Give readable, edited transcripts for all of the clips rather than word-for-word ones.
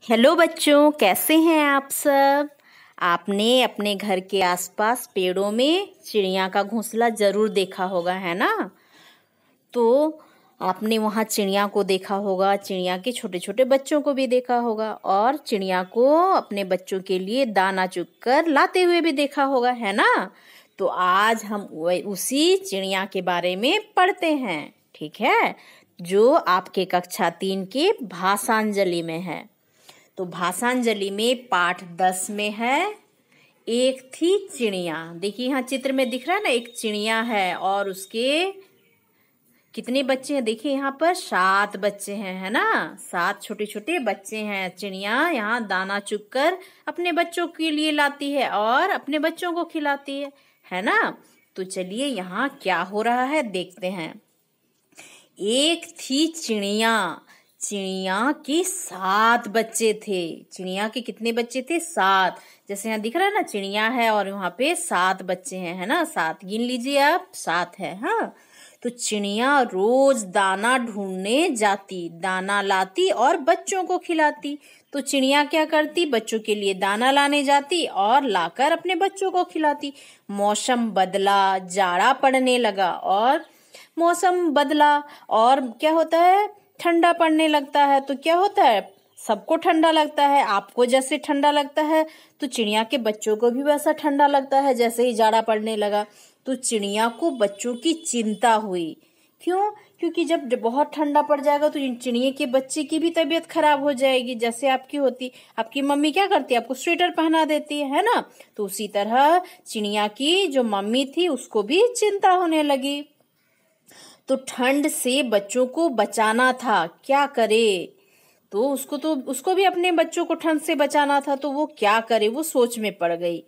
Hello बच्चों, कैसे हैं आप सब। आपने अपने घर के आसपास पेड़ों में चिड़िया का घोंसला जरूर देखा होगा, है ना। तो आपने वहाँ चिड़िया को देखा होगा, चिड़िया के छोटे छोटे बच्चों को भी देखा होगा और चिड़िया को अपने बच्चों के लिए दाना चुग कर लाते हुए भी देखा होगा, है ना। तो आज हम उसी चिड़िया के बारे में पढ़ते हैं, ठीक है, जो आपके कक्षा 3 के भाषांजलि में है। तो भाषांजलि में पाठ 10 में है, एक थी चिड़िया। देखिए यहाँ चित्र में दिख रहा है ना, एक चिड़िया है और उसके कितने बच्चे हैं। देखिए यहाँ पर 7 बच्चे हैं, है ना। 7 छोटे छोटे बच्चे हैं। चिड़िया यहाँ दाना चुग कर अपने बच्चों के लिए लाती है और अपने बच्चों को खिलाती है ना। तो चलिए यहाँ क्या हो रहा है देखते हैं। एक थी चिड़िया, चिड़िया के 7 बच्चे थे। चिड़िया के कितने बच्चे थे? 7। जैसे यहाँ दिख रहा है ना, चिड़िया है और यहाँ पे 7 बच्चे हैं, है ना। 7 गिन लीजिए आप, 7 है। हाँ, तो चिड़िया रोज दाना ढूंढने जाती, दाना लाती और बच्चों को खिलाती। तो चिड़िया क्या करती? बच्चों के लिए दाना लाने जाती और लाकर अपने बच्चों को खिलाती। मौसम बदला, जाड़ा पड़ने लगा और मौसम बदला और क्या होता है, ठंडा पड़ने लगता है। तो क्या होता है, सबको ठंडा लगता है। आपको जैसे ठंडा लगता है तो चिड़िया के बच्चों को भी वैसा ठंडा लगता है जैसे ही जाड़ा पड़ने लगा। तो चिड़िया को बच्चों की चिंता हुई। क्यों? क्योंकि जब बहुत ठंडा पड़ जाएगा तो चिड़िया के बच्चे की भी तबीयत खराब हो जाएगी। जैसे आपकी होती, आपकी मम्मी क्या करती है, आपको स्वेटर पहना देती है ना। तो उसी तरह चिड़िया की जो मम्मी थी उसको भी चिंता होने लगी। तो ठंड से बच्चों को बचाना था, क्या करे। तो उसको भी अपने बच्चों को ठंड से बचाना था। तो वो क्या करे, वो सोच में पड़ गई।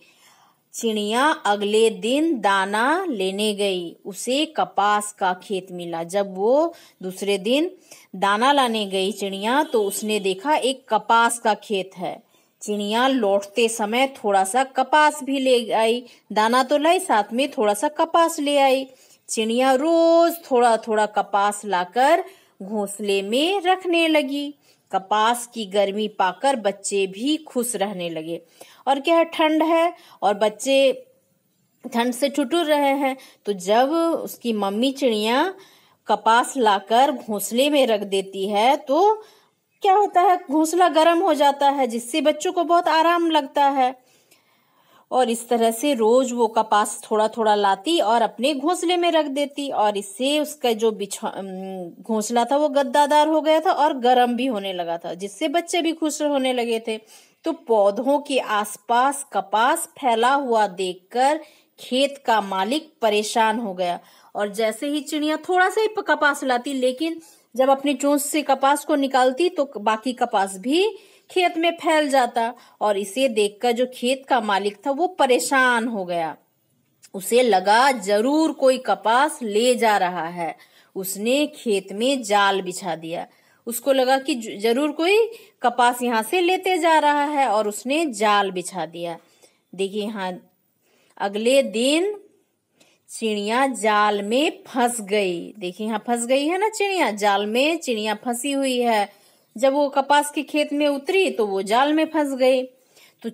चिड़िया अगले दिन दाना लेने गई। उसे कपास का खेत मिला। जब वो दूसरे दिन दाना लाने गई चिड़िया, तो उसने देखा एक कपास का खेत है। चिड़िया लौटते समय थोड़ा सा कपास भी ले आई। दाना तो लाई, साथ में थोड़ा सा कपास ले आई। चिड़िया रोज थोड़ा थोड़ा कपास लाकर घोंसले में रखने लगी। कपास की गर्मी पाकर बच्चे भी खुश रहने लगे। और क्या है, ठंड है और बच्चे ठंड से ठिठुर रहे हैं। तो जब उसकी मम्मी चिड़िया कपास लाकर घोंसले में रख देती है तो क्या होता है, घोंसला गर्म हो जाता है, जिससे बच्चों को बहुत आराम लगता है। और इस तरह से रोज वो कपास थोड़ा थोड़ा लाती और अपने घोंसले में रख देती और इससे उसका जो घोंसला था वो गद्दादार हो गया था और गर्म भी होने लगा था, जिससे बच्चे भी खुश होने लगे थे। तो पौधों के आसपास कपास फैला हुआ देखकर खेत का मालिक परेशान हो गया। और जैसे ही चिड़िया थोड़ा सा ही कपास लाती, लेकिन जब अपनी चोंच से कपास को निकालती तो बाकी कपास भी खेत में फैल जाता। और इसे देखकर जो खेत का मालिक था वो परेशान हो गया। उसे लगा जरूर कोई कपास ले जा रहा है। उसने खेत में जाल बिछा दिया। उसको लगा कि जरूर कोई कपास यहाँ से लेते जा रहा है और उसने जाल बिछा दिया। देखिए यहाँ अगले दिन चिड़िया जाल में फंस गई। देखिए यहाँ फंस गई है ना चिड़िया, जाल में चिड़िया फंसी हुई है। जब वो कपास के खेत में उतरी तो वो जाल में फंस गई। तो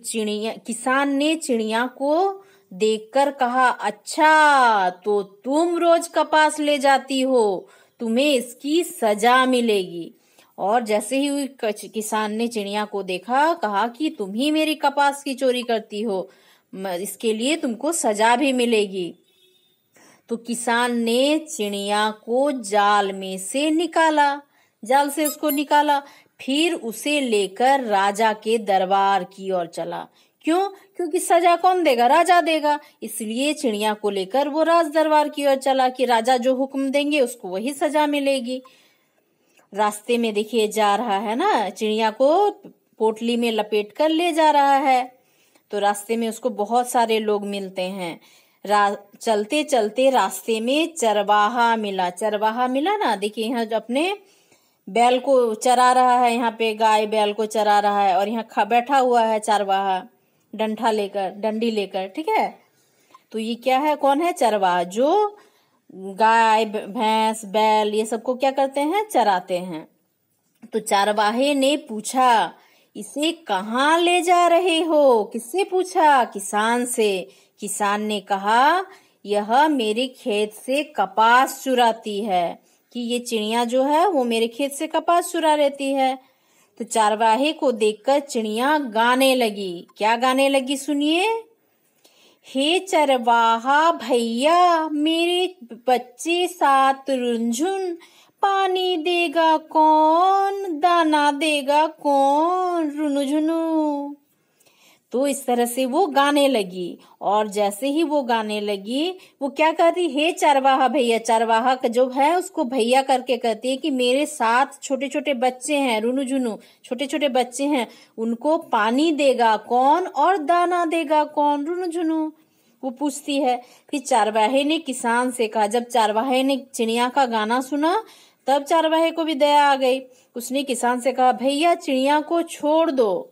किसान ने चिड़िया को देखकर कहा, अच्छा तो तुम रोज कपास ले जाती हो, तुम्हें इसकी सजा मिलेगी। और जैसे ही किसान ने चिड़िया को देखा, कहा कि तुम ही मेरी कपास की चोरी करती हो, इसके लिए तुमको सजा भी मिलेगी। तो किसान ने चिड़िया को जाल में से निकाला, जाल से उसको निकाला, फिर उसे लेकर राजा के दरबार की ओर चला। क्यों? क्योंकि सजा कौन देगा? राजा देगा। इसलिए चिड़िया को लेकर वो राज दरबार की ओर चला कि राजा जो हुक्म देंगे उसको वही सजा मिलेगी। रास्ते में देखिए जा रहा है ना, चिड़िया को पोटली में लपेट कर ले जा रहा है। तो रास्ते में उसको बहुत सारे लोग मिलते हैं। चलते चलते रास्ते में चरवाहा मिला ना। देखिए यहाँ जो अपने बैल को चरा रहा है, यहाँ पे गाय बैल को चरा रहा है और यहाँ बैठा हुआ है चरवाहा डंडी लेकर, ठीक है। तो ये क्या है, कौन है? चरवाहा, जो गाय भैंस बैल ये सबको क्या करते हैं, चराते हैं। तो चरवाहे ने पूछा इसे कहाँ ले जा रहे हो? किससे पूछा? किसान से। किसान ने कहा, यह मेरे खेत से कपास चुराती है, कि ये चिड़िया जो है वो मेरे खेत से कपास चुरा लेती है। तो चरवाहे को देखकर चिड़िया गाने लगी। क्या गाने लगी सुनिए। हे चरवाहा भैया, मेरे बच्चे साथ रुंझुन, पानी देगा कौन, दाना देगा कौन, रुनुझुनु। तो इस तरह से वो गाने लगी, और जैसे ही वो गाने लगी वो क्या कहती, हे चरवाहा भैया। चरवाहा जो है उसको भैया करके कहती है कि मेरे साथ छोटे छोटे बच्चे हैं, रुनुझुनु, छोटे छोटे बच्चे हैं, उनको पानी देगा कौन और दाना देगा कौन, रुनुझुनु। वो पूछती है। फिर चरवाहे ने किसान से कहा, जब चरवाहे ने चिड़िया का गाना सुना तब चरवाहे को भी दया आ गई। उसने किसान से कहा, भैया चिड़िया को छोड़ दो।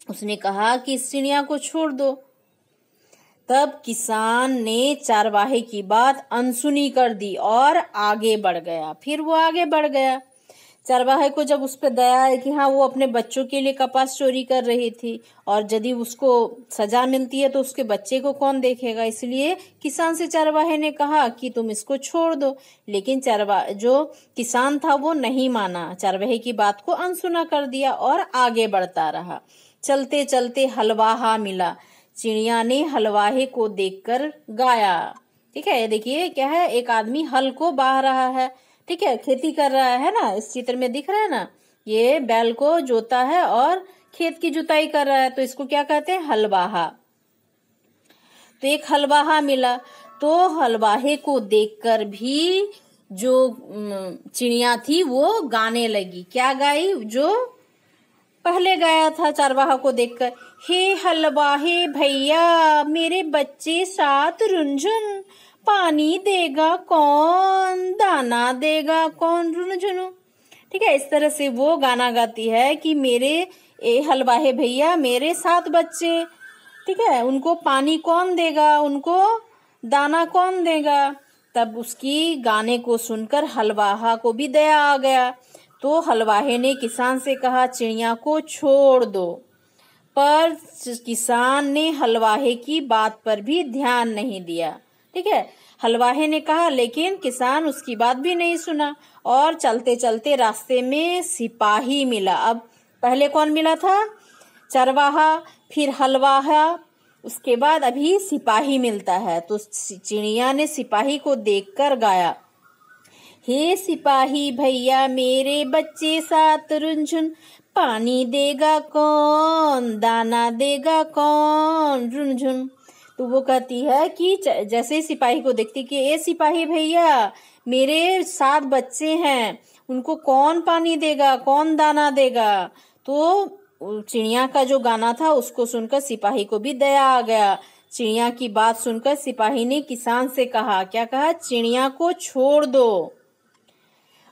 उसने कहा कि इस चिड़िया को छोड़ दो। तब किसान ने चरवाहे की बात अनसुनी कर दी और आगे बढ़ गया। फिर वो आगे बढ़ गया। चरवाहे को जब उस पर दया है कि हाँ वो अपने बच्चों के लिए कपास चोरी कर रही थी, और यदि उसको सजा मिलती है तो उसके बच्चे को कौन देखेगा, इसलिए किसान से चरवाहे ने कहा कि तुम इसको छोड़ दो। लेकिन जो किसान था वो नहीं माना, चरवाहे की बात को अनसुना कर दिया और आगे बढ़ता रहा। चलते चलते हलवाहा मिला। चिड़िया ने हलवाहे को देखकर गाया। ठीक है, देखिए क्या है, एक आदमी हल को बाह रहा है, ठीक है, खेती कर रहा है ना, इस चित्र में दिख रहा है ना, ये बैल को जोता है और खेत की जुताई कर रहा है, तो इसको क्या कहते हैं, हलवाहा। तो एक हलवाहा मिला, तो हलवाहे को देखकर भी जो चिड़िया थी वो गाने लगी। क्या गाई, जो पहले गाया था चरवाहा को देखकर, हे हलवाहे भैया, मेरे बच्चे साथ रुंझुन, पानी देगा कौन, दाना देगा कौन, रुनझुनु। ठीक है, इस तरह से वो गाना गाती है कि मेरे हलवाहे भैया, मेरे 7 बच्चे, ठीक है, उनको पानी कौन देगा, उनको दाना कौन देगा। तब उसकी गाने को सुनकर हलवाहा को भी दया आ गया। तो हलवाहे ने किसान से कहा, चिड़िया को छोड़ दो। पर किसान ने हलवाहे की बात पर भी ध्यान नहीं दिया। ठीक है, हलवाहे ने कहा, लेकिन किसान उसकी बात भी नहीं सुना। और चलते चलते रास्ते में सिपाही मिला। अब पहले कौन मिला था, चरवाहा, फिर हलवाहा, उसके बाद अभी सिपाही मिलता है। तो चिड़िया ने सिपाही को देखकर गाया, हे सिपाही भैया, मेरे बच्चे साथ रुंझुन, पानी देगा कौन, दाना देगा कौन, रुंझुन। तो वो कहती है कि जैसे सिपाही को देखती कि ए सिपाही भैया, मेरे 7 बच्चे हैं, उनको कौन पानी देगा, कौन दाना देगा। तो चिड़िया का जो गाना था उसको सुनकर सिपाही को भी दया आ गया। चिड़िया की बात सुनकर सिपाही ने किसान से कहा, क्या कहा, चिड़िया को छोड़ दो।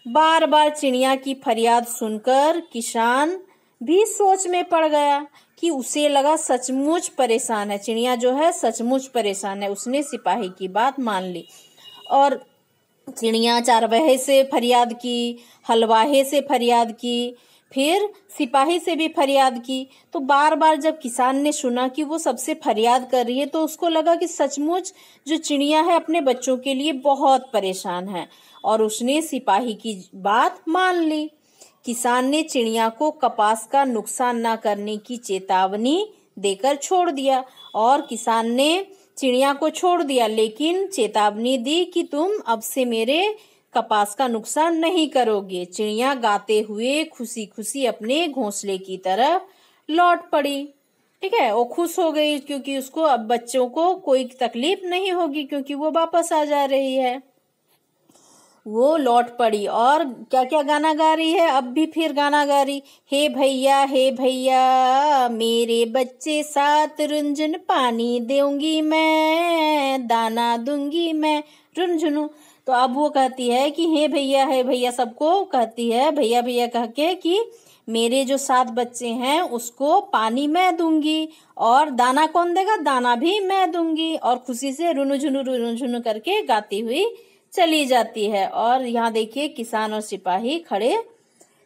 बार बार चिड़िया की फरियाद सुनकर किसान भी सोच में पड़ गया कि उसे लगा सचमुच परेशान है, चिड़िया जो है सचमुच परेशान है। उसने सिपाही की बात मान ली और चिड़िया चरवाहे से फरियाद की, हलवाहे से फरियाद की, फिर सिपाही से भी फरियाद की। तो बार बार जब किसान ने सुना कि वो सबसे फरियाद कर रही है तो उसको लगा कि सचमुच जो चिड़िया है अपने बच्चों के लिए बहुत परेशान है, और उसने सिपाही की बात मान ली। किसान ने चिड़िया को कपास का नुकसान न करने की चेतावनी देकर छोड़ दिया, और किसान ने चिड़िया को छोड़ दिया, लेकिन चेतावनी दी कि तुम अब से मेरे कपास का नुकसान नहीं करोगे। चिड़िया गाते हुए खुशी खुशी अपने घोंसले की तरफ लौट पड़ी। ठीक है, वो खुश हो गई क्योंकि उसको अब बच्चों को कोई तकलीफ नहीं होगी, क्योंकि वो वापस आ जा रही है। वो लौट पड़ी और क्या क्या गाना गा रही है, अब भी फिर गाना गा रही, हे भैया, मेरे बच्चे साथ रुंझुन, पानी दूंगी मैं, दाना दूंगी मैं, रुंझुनु। तो अब वो कहती है कि हे भैया, सबको कहती है भैया भैया कह के कि मेरे जो 7 बच्चे हैं उसको पानी मैं दूंगी, और दाना कौन देगा, दाना भी मैं दूंगी। और खुशी से रुनुझुनु करके गाती हुई चली जाती है। और यहाँ देखिए किसान और सिपाही खड़े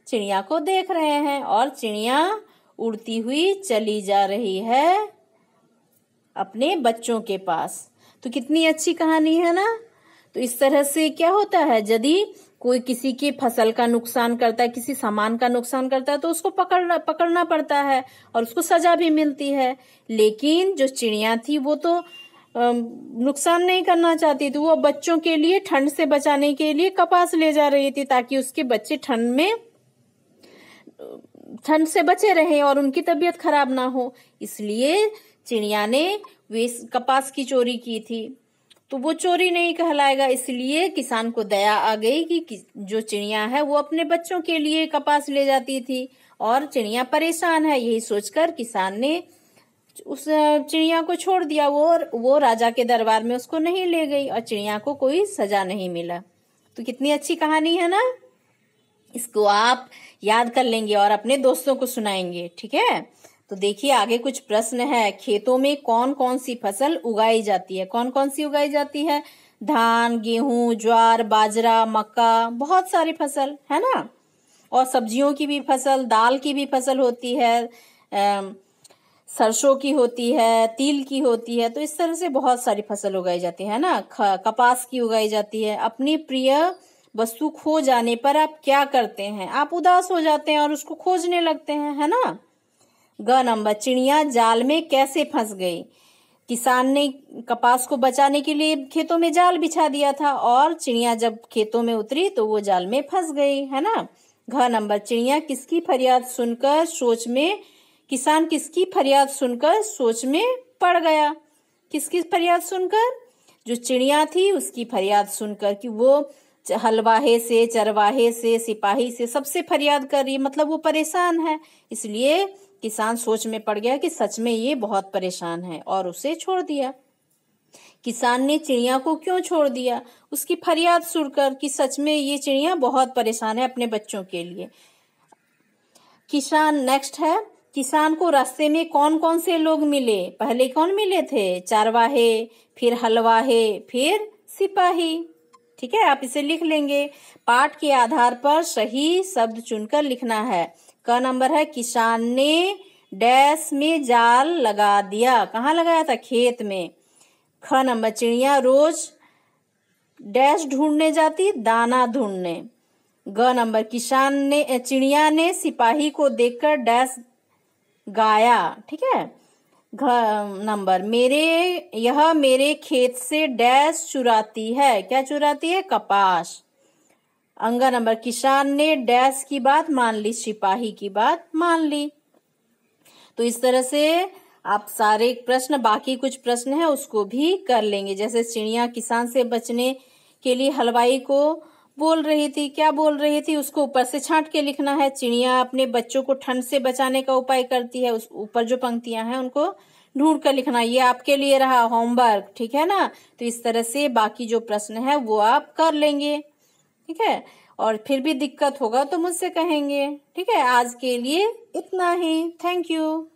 चिड़िया को देख रहे हैं, और चिड़िया उड़ती हुई चली जा रही है अपने बच्चों के पास। तो कितनी अच्छी कहानी है ना। तो इस तरह से क्या होता है, यदि कोई किसी की फसल का नुकसान करता है, किसी सामान का नुकसान करता है, तो उसको पकड़ना पड़ता है और उसको सजा भी मिलती है। लेकिन जो चिड़िया थी वो तो नुकसान नहीं करना चाहती थी। वो बच्चों के लिए, ठंड से बचाने के लिए कपास ले जा रही थी, ताकि उसके बच्चे ठंड से बचे रहें और उनकी तबीयत खराब ना हो। इसलिए चिड़िया ने वे कपास की चोरी की थी। तो वो चोरी नहीं कहलाएगा। इसलिए किसान को दया आ गई कि जो चिड़िया है वो अपने बच्चों के लिए कपास ले जाती थी और चिड़िया परेशान है। यही सोचकर किसान ने उस चिड़िया को छोड़ दिया। वो राजा के दरबार में उसको नहीं ले गई और चिड़िया को कोई सजा नहीं मिला। तो कितनी अच्छी कहानी है ना। इसको आप याद कर लेंगे और अपने दोस्तों को सुनाएंगे, ठीक है। तो देखिए आगे कुछ प्रश्न है। खेतों में कौन कौन सी फसल उगाई जाती है? कौन कौन सी उगाई जाती है? धान, गेहूं, ज्वार, बाजरा, मक्का, बहुत सारी फसल है ना। और सब्जियों की भी फसल, दाल की भी फसल होती है, सरसों की होती है, तिल की होती है। तो इस तरह से बहुत सारी फसल उगाई जाती है ना। कपास की उगाई जाती है। अपनी प्रिय वस्तु खो जाने पर आप क्या करते हैं? आप उदास हो जाते हैं और उसको खोजने लगते हैं, है ना। ग नंबर, चिड़िया जाल में कैसे फंस गई? किसान ने कपास को बचाने के लिए खेतों में जाल बिछा दिया था और चिड़िया जब खेतों में उतरी तो वो जाल में फंस गई, है ना। घ नंबर, चिड़िया किसकी फरियाद सुनकर सोच में, किसान किसकी फरियाद सुनकर सोच में पड़ गया? किसकी फरियाद सुनकर? जो चिड़िया थी उसकी फरियाद सुनकर कि वो हलवाहे से, चरवाहे से, सिपाही से, सबसे फरियाद कर रही है, मतलब वो परेशान है। इसलिए किसान सोच में पड़ गया कि सच में ये बहुत परेशान है और उसे छोड़ दिया। किसान ने चिड़िया को क्यों छोड़ दिया? उसकी फरियाद सुनकर कि सच में ये चिड़िया बहुत परेशान है अपने बच्चों के लिए। किसान नेक्स्ट है, किसान को रास्ते में कौन कौन से लोग मिले? पहले कौन मिले थे? चरवाहे, फिर हलवाहे, फिर सिपाही। ठीक है, आप इसे लिख लेंगे। पाठ के आधार पर सही शब्द चुनकर लिखना है। क नंबर है, किसान ने डैश में जाल लगा दिया। कहाँ लगाया था? खेत में। ख नंबर, चिड़िया रोज डैश ढूंढने जाती? दाना ढूंढने। ग नंबर, चिड़िया ने सिपाही को देखकर डैश गाया। ठीक है। घ नंबर, यह मेरे खेत से डैश चुराती है। क्या चुराती है? कपास। अंगा नंबर, किसान ने डैश की बात मान ली, सिपाही की बात मान ली। तो इस तरह से आप सारे प्रश्न, बाकी कुछ प्रश्न है उसको भी कर लेंगे। जैसे चिड़िया किसान से बचने के लिए हलवाई को बोल रही थी, क्या बोल रही थी, उसको ऊपर से छांट के लिखना है। चिड़िया अपने बच्चों को ठंड से बचाने का उपाय करती है, उस ऊपर जो पंक्तियां हैं उनको ढूंढ कर लिखना। ये आपके लिए रहा होमवर्क, ठीक है ना। तो इस तरह से बाकी जो प्रश्न है वो आप कर लेंगे, ठीक है। और फिर भी दिक्कत होगा तो मुझसे कहेंगे, ठीक है। आज के लिए इतना ही। Thank you.